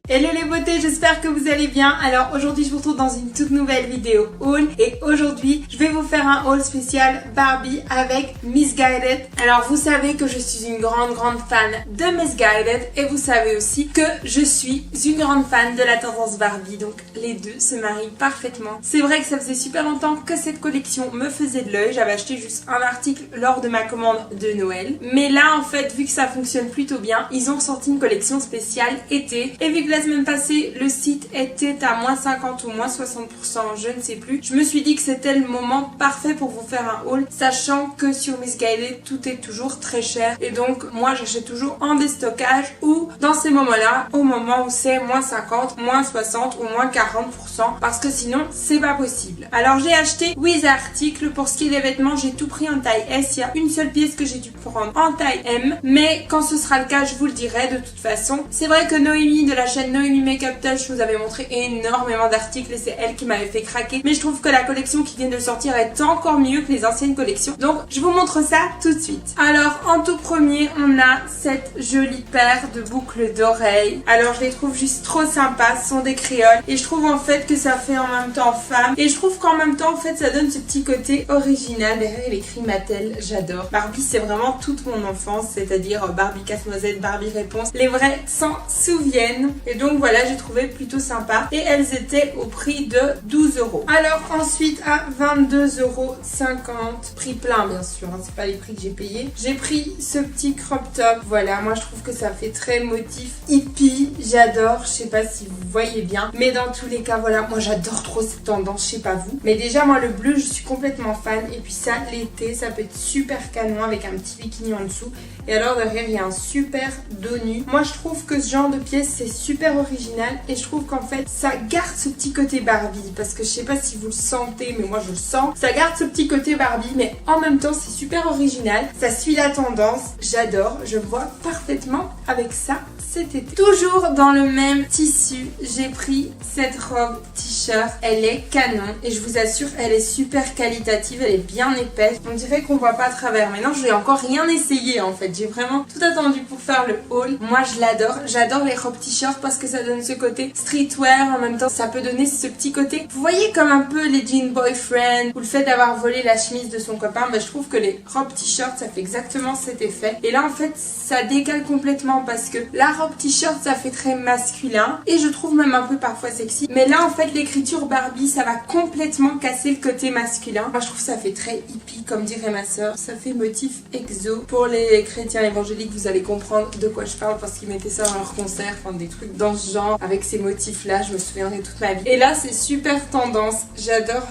Hello les beautés, j'espère que vous allez bien. Alors aujourd'hui je vous retrouve dans une toute nouvelle vidéo haul et aujourd'hui je vais vous faire un haul spécial Barbie avec Missguided. Alors vous savez que je suis une grande fan de Missguided et vous savez aussi que je suis une grande fan de la tendance Barbie, donc les deux se marient parfaitement. C'est vrai que ça faisait super longtemps que cette collection me faisait de l'œil, j'avais acheté juste un article lors de ma commande de Noël, mais là en fait vu que ça fonctionne plutôt bien, ils ont sorti une collection spéciale été et vu que la semaine passée le site était à moins 50 ou moins 60%, je ne sais plus, je me suis dit que c'était le moment parfait pour vous faire un haul, sachant que sur Missguided tout est toujours très cher et donc moi j'achète toujours en déstockage ou dans ces moments là, au moment où c'est moins 50, moins 60 ou moins 40% parce que sinon c'est pas possible. Alors j'ai acheté 8 articles, pour ce qui est des vêtements j'ai tout pris en taille S, il y a une seule pièce que j'ai dû prendre en taille M, mais quand ce sera le cas je vous le dirai de toute façon. C'est vrai que Noémie de la chaîne Noémie Makeup Touch vous avait montré énormément d'articles et c'est elle qui m'avait fait craquer, mais je trouve que la collection qui vient de sortir est encore mieux que les anciennes collections, donc je vous montre ça tout de suite. Alors en tout premier on a cette jolie paire de boucles d'oreilles. Alors je les trouve juste trop sympas, ce sont des créoles et je trouve en fait que ça fait en même temps femme et je trouve qu'en même temps en fait ça donne ce petit côté original. Derrière il écrit Mattel, j'adore. Barbie c'est vraiment toute mon enfance, c'est-à-dire Barbie casse-noisette, Barbie réponse, les vrais s'en souviennent et donc voilà, j'ai trouvé plutôt sympa et elles étaient au prix de 12 €. Alors ensuite à 22,50 €, prix plein bien sûr, hein, c'est pas les prix que j'ai payé. J'ai pris ce petit crop top, voilà, moi je trouve que ça fait très motif hippie, j'adore, je sais pas si vous voyez bien, mais dans tous les cas voilà, moi j'adore trop cette tendance, je sais pas vous, mais déjà moi le bleu je suis complètement fan et puis ça l'été ça peut être super canon avec un petit bikini en dessous et alors derrière il y a un super dos nu. Moi je trouve que ce genre de pièce c'est super original et je trouve qu'en fait ça garde ce petit côté Barbie parce que je sais pas si vous le sentez mais moi je le sens, ça garde ce petit côté Barbie mais en même temps c'est super original, ça suit la tendance, j'adore, je me vois parfaitement avec ça cet été. Toujours dans le même tissu, j'ai pris cette robe t-shirt, elle est canon et je vous assure elle est super qualitative, elle est bien épaisse, on dirait qu'on voit pas à travers. Maintenant je n'ai encore rien essayé en fait, j'ai vraiment tout attendu pour faire le haul. Moi je l'adore, j'adore les robes t-shirt parce que ça donne ce côté streetwear, en même temps ça peut donner ce petit côté, vous voyez comme un peu les jean boyfriend ou le fait d'avoir volé la chemise de son copain, mais je trouve que les robes t-shirt ça fait exactement cet effet et là en fait ça décale complètement parce que la robe t-shirt ça fait très masculin et je trouve même un peu parfois sexy, mais là en fait l'écriture Barbie ça va complètement casser le côté masculin. Moi je trouve ça fait très hippie comme dirait ma soeur, ça fait motif exo. Pour les chrétiens évangéliques vous allez comprendre de quoi je parle parce qu'ils mettaient ça dans leur concert, enfin des trucs dans ce genre avec ces motifs là, je me souviendrai toute ma vie. Et là c'est super tendance, j'adore,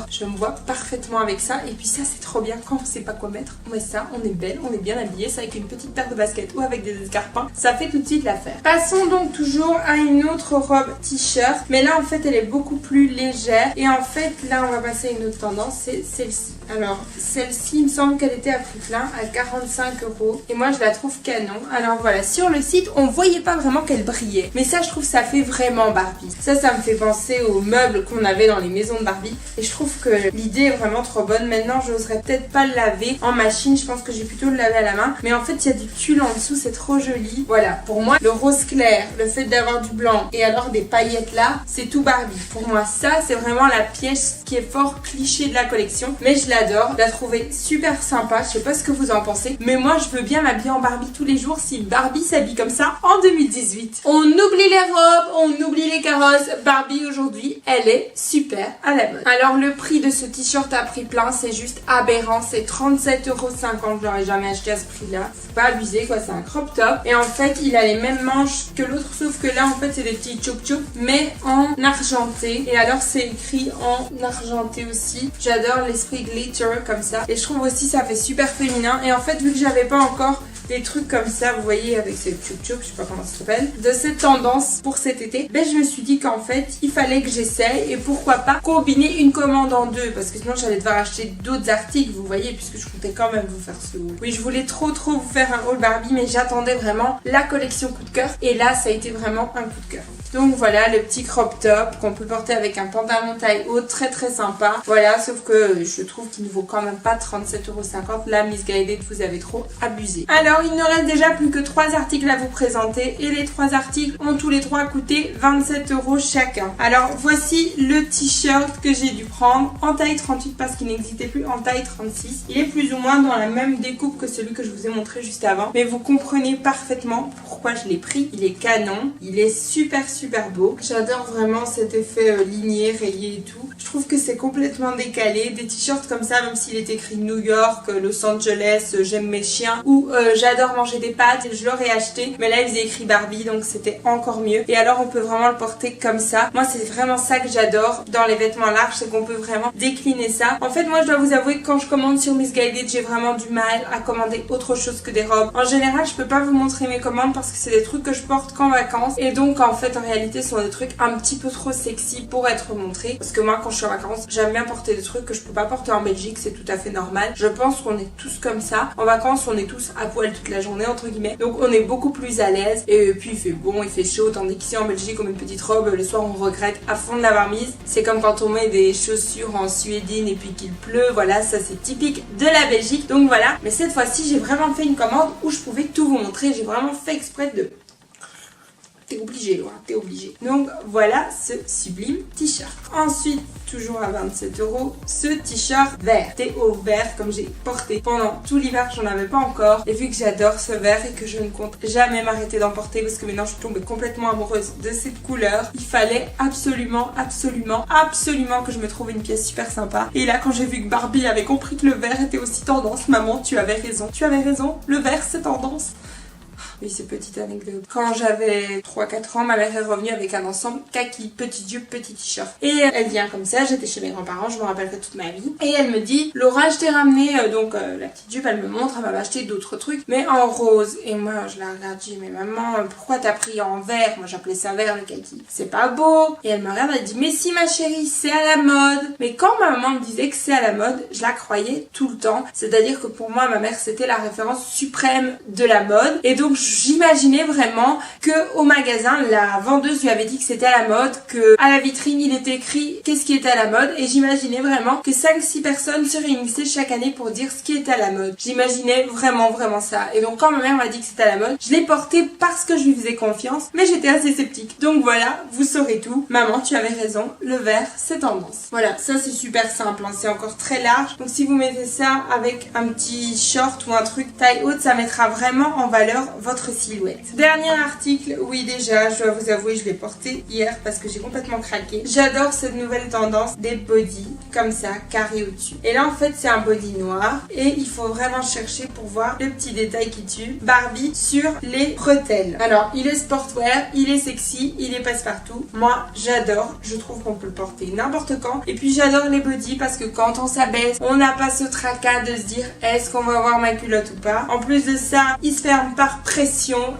je me vois parfaitement avec ça et puis ça c'est trop bien quand on sait pas quoi mettre, on met ça, on est belle, on est bien habillée, ça avec une petite paire de baskets ou avec des escarpins, ça fait tout de suite l'affaire. Passons donc toujours à une autre robe t-shirt, mais là en fait elle est beaucoup plus légère et en fait là on va passer à une autre tendance, c'est celle-ci. Alors celle-ci il me semble qu'elle était à prix plein à 45 € et moi je la trouve canon. Alors voilà, sur le site on voyait pas vraiment qu'elle brillait, mais ça je trouve ça fait vraiment Barbie. Ça me fait penser aux meubles qu'on avait dans les maisons de Barbie et je trouve que l'idée est vraiment trop bonne. Maintenant j'oserais peut-être pas le laver en machine, je pense que j'ai plutôt le laver à la main, mais en fait il y a du tulle en dessous, c'est trop joli. Voilà, pour moi le rose clair, le fait d'avoir du blanc et alors des paillettes là, c'est tout Barbie. Pour moi ça c'est vraiment la pièce qui est fort cliché de la collection, mais je l'adore, je la trouvais super sympa, je sais pas ce que vous en pensez, mais moi je veux bien m'habiller en Barbie tous les jours si Barbie s'habille comme ça en 2018. On oublie les robes, on oublie les carrosses, Barbie aujourd'hui elle est super à la mode. Alors le prix de ce t-shirt à prix plein c'est juste aberrant, c'est 37,50 €, je l'aurais jamais acheté à ce prix là, c'est pas abusé quoi, c'est un crop top et en fait il a les mêmes manches que l'autre sauf que là en fait c'est des petits choup-choup mais en argenté et alors c'est écrit en argenté aussi. J'adore l'esprit glitter comme ça et je trouve aussi ça fait super féminin et en fait vu que j'avais pas encore des trucs comme ça, vous voyez, avec ces choup-choup, je sais pas comment ça s'appelle, de cette tendance pour cet été, ben je me suis dit qu'en fait, il fallait que j'essaye et pourquoi pas combiner une commande en deux parce que sinon j'allais devoir acheter d'autres articles, vous voyez, puisque je comptais quand même vous faire ce haul. Oui, je voulais trop vous faire un haul Barbie, mais j'attendais vraiment la collection coup de cœur et là, ça a été vraiment un coup de cœur. Donc voilà le petit crop top qu'on peut porter avec un pantalon taille haute, très sympa. Voilà, sauf que je trouve qu'il ne vaut quand même pas 37,50 €. Là, Missguided, vous avez trop abusé. Alors Alors il ne reste déjà plus que 3 articles à vous présenter et les 3 articles ont tous les 3 coûté 27 € chacun. Alors voici le t-shirt que j'ai dû prendre en taille 38 parce qu'il n'existait plus en taille 36. Il est plus ou moins dans la même découpe que celui que je vous ai montré juste avant, mais vous comprenez parfaitement pourquoi je l'ai pris. Il est canon, il est super beau. J'adore vraiment cet effet ligné, rayé et tout. Je trouve que c'est complètement décalé. Des t-shirts comme ça, même s'il est écrit New York, Los Angeles, j'aime mes chiens ou j'adore manger des pâtes, je l'aurais acheté, mais là il faisait écrit Barbie donc c'était encore mieux. Et alors on peut vraiment le porter comme ça. Moi c'est vraiment ça que j'adore dans les vêtements larges, c'est qu'on peut vraiment décliner ça. En fait moi je dois vous avouer que quand je commande sur Missguided, j'ai vraiment du mal à commander autre chose que des robes. En général je peux pas vous montrer mes commandes parce que c'est des trucs que je porte qu'en vacances et donc en fait en réalité ce sont des trucs un petit peu trop sexy pour être montrés, parce que moi quand je suis en vacances j'aime bien porter des trucs que je peux pas porter en Belgique, c'est tout à fait normal. Je pense qu'on est tous comme ça. En vacances on est tous à poil toute la journée entre guillemets, donc on est beaucoup plus à l'aise et puis il fait bon, il fait chaud, tandis qu'ici en Belgique on met une petite robe, le soir on regrette à fond de l'avoir mise. C'est comme quand on met des chaussures en suédine et puis qu'il pleut, voilà, ça c'est typique de la Belgique. Donc voilà, mais cette fois-ci j'ai vraiment fait une commande où je pouvais tout vous montrer, j'ai vraiment fait exprès de... T'es obligé, Laura, t'es obligé. Donc voilà ce sublime t-shirt. Ensuite, toujours à 27 €, ce t-shirt vert. Théo vert comme j'ai porté pendant tout l'hiver, j'en avais pas encore. Et vu que j'adore ce vert et que je ne compte jamais m'arrêter d'en porter parce que maintenant je suis tombée complètement amoureuse de cette couleur, il fallait absolument que je me trouve une pièce super sympa. Et là quand j'ai vu que Barbie avait compris que le vert était aussi tendance, maman tu avais raison. Tu avais raison, le vert c'est tendance. Oui, c'est petite anecdote. Quand j'avais 3-4 ans, ma mère est revenue avec un ensemble kaki, petit jupe, petit t-shirt. Et elle vient comme ça, j'étais chez mes grands-parents, je me rappellerai toute ma vie. Et elle me dit, Laura, je t'ai ramené la petite jupe, elle me montre, elle m'a acheté d'autres trucs, mais en rose. Et moi, je la regarde, je dis, mais maman, pourquoi t'as pris en vert? Moi, j'appelais ça vert, le kaki. C'est pas beau. Et elle me regarde, elle dit, mais si ma chérie, c'est à la mode. Mais quand ma maman me disait que c'est à la mode, je la croyais tout le temps. C'est-à-dire que pour moi, ma mère, c'était la référence suprême de la mode. Et donc, j'imaginais vraiment que au magasin, la vendeuse lui avait dit que c'était à la mode, que à la vitrine, il était écrit qu'est-ce qui était à la mode, et j'imaginais vraiment que 5-6 personnes se réunissaient chaque année pour dire ce qui était à la mode. J'imaginais vraiment ça. Et donc quand ma mère m'a dit que c'était à la mode, je l'ai porté parce que je lui faisais confiance, mais j'étais assez sceptique. Donc voilà, vous saurez tout. Maman, tu avais raison, le vert, c'est tendance. Voilà, ça c'est super simple, hein. C'est encore très large. Donc si vous mettez ça avec un petit short ou un truc taille haute, ça mettra vraiment en valeur votre silhouette. Dernier article, oui déjà, je dois vous avouer, je l'ai porté hier parce que j'ai complètement craqué. J'adore cette nouvelle tendance des bodys, comme ça, carré au-dessus. Et là en fait c'est un body noir et il faut vraiment chercher pour voir le petit détail qui tue. Barbie sur les bretelles. Alors il est sportwear, il est sexy, il est passe-partout. Moi j'adore, je trouve qu'on peut le porter n'importe quand. Et puis j'adore les bodys parce que quand on s'abaisse, on n'a pas ce tracas de se dire est-ce qu'on va voir ma culotte ou pas. En plus de ça, il se ferme par pression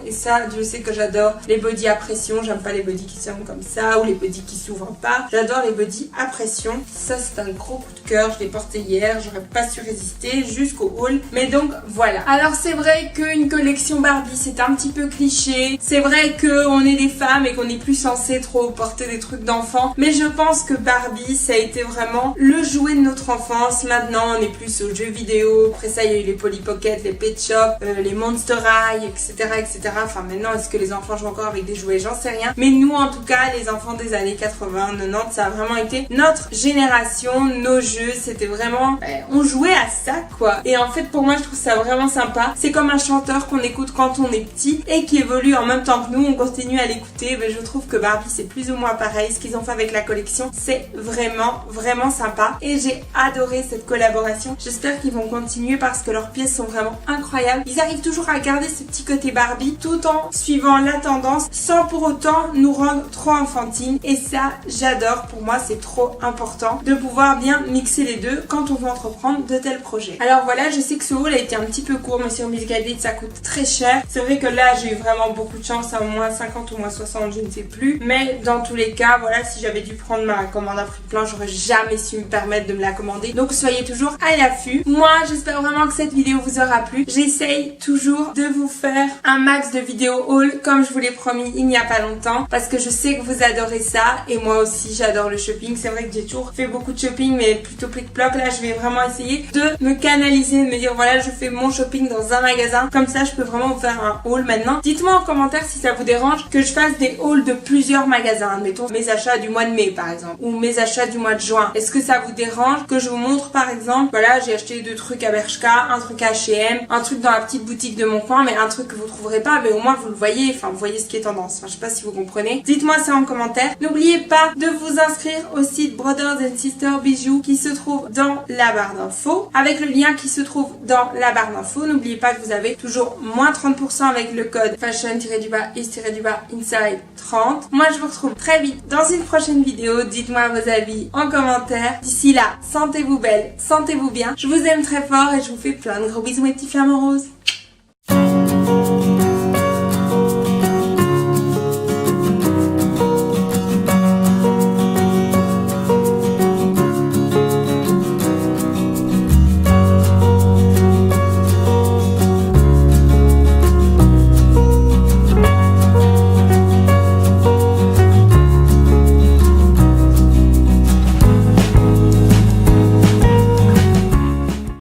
et ça je sais que j'adore les bodys à pression. J'aime pas les bodys qui sont comme ça ou les bodys qui s'ouvrent pas. J'adore les bodys à pression. Ça c'est un gros coup de cœur, je l'ai porté hier, j'aurais pas su résister jusqu'au haul, mais donc voilà. Alors c'est vrai qu'une collection Barbie c'est un petit peu cliché, c'est vrai qu'on est des femmes et qu'on n'est plus censé trop porter des trucs d'enfants, mais je pense que Barbie ça a été vraiment le jouet de notre enfance. Maintenant on est plus aux jeux vidéo, après ça il y a eu les Polly Pocket, les Pet Shop, les Monster High, etc. Enfin maintenant est-ce que les enfants jouent encore avec des jouets, j'en sais rien, mais nous en tout cas les enfants des années 80, 90, ça a vraiment été notre génération, nos jeux, c'était vraiment, on jouait à ça quoi. Et en fait pour moi je trouve ça vraiment sympa, c'est comme un chanteur qu'on écoute quand on est petit et qui évolue en même temps que nous, on continue à l'écouter. Je trouve que Barbie c'est plus ou moins pareil, ce qu'ils ont fait avec la collection c'est vraiment sympa et j'ai adoré cette collaboration. J'espère qu'ils vont continuer parce que leurs pièces sont vraiment incroyables. Ils arrivent toujours à garder ce petit côté Barbie tout en suivant la tendance sans pour autant nous rendre trop enfantines, et ça j'adore. Pour moi c'est trop important de pouvoir bien mixer les deux quand on veut entreprendre de tels projets. Alors voilà, je sais que ce haul a été un petit peu court mais sur Missguided ça coûte très cher. C'est vrai que là j'ai eu vraiment beaucoup de chance, à moins 50 ou moins 60 je ne sais plus, mais dans tous les cas voilà, si j'avais dû prendre ma commande à prix plein j'aurais jamais su me permettre de me la commander, donc soyez toujours à l'affût. Moi j'espère vraiment que cette vidéo vous aura plu. J'essaye toujours de vous faire un max de vidéos haul comme je vous l'ai promis il n'y a pas longtemps parce que je sais que vous adorez ça et moi aussi j'adore le shopping. C'est vrai que j'ai toujours fait beaucoup de shopping mais plutôt plic-ploc. Là je vais vraiment essayer de me canaliser, de me dire voilà je fais mon shopping dans un magasin. Comme ça je peux vraiment vous faire un haul maintenant. Dites-moi en commentaire si ça vous dérange que je fasse des hauls de plusieurs magasins. Admettons mes achats du mois de mai par exemple ou mes achats du mois de juin. Est-ce que ça vous dérange que je vous montre par exemple, voilà j'ai acheté 2 trucs à Bershka, un truc à H&M, un truc dans la petite boutique de mon coin mais un truc que vous trouverez pas mais au moins vous le voyez, enfin vous voyez ce qui est tendance. Enfin je sais pas si vous comprenez. Dites-moi ça en commentaire. N'oubliez pas de vous inscrire au site Brothers and Sisters Bijoux qui se trouve dans la barre d'infos avec le lien qui se trouve dans la barre d'infos. N'oubliez pas que vous avez toujours moins 30% avec le code fashion-is-inside 30. Moi je vous retrouve très vite dans une prochaine vidéo. Dites-moi vos avis en commentaire. D'ici là, sentez-vous belle, sentez-vous bien. Je vous aime très fort et je vous fais plein de gros bisous mes petits flamants roses.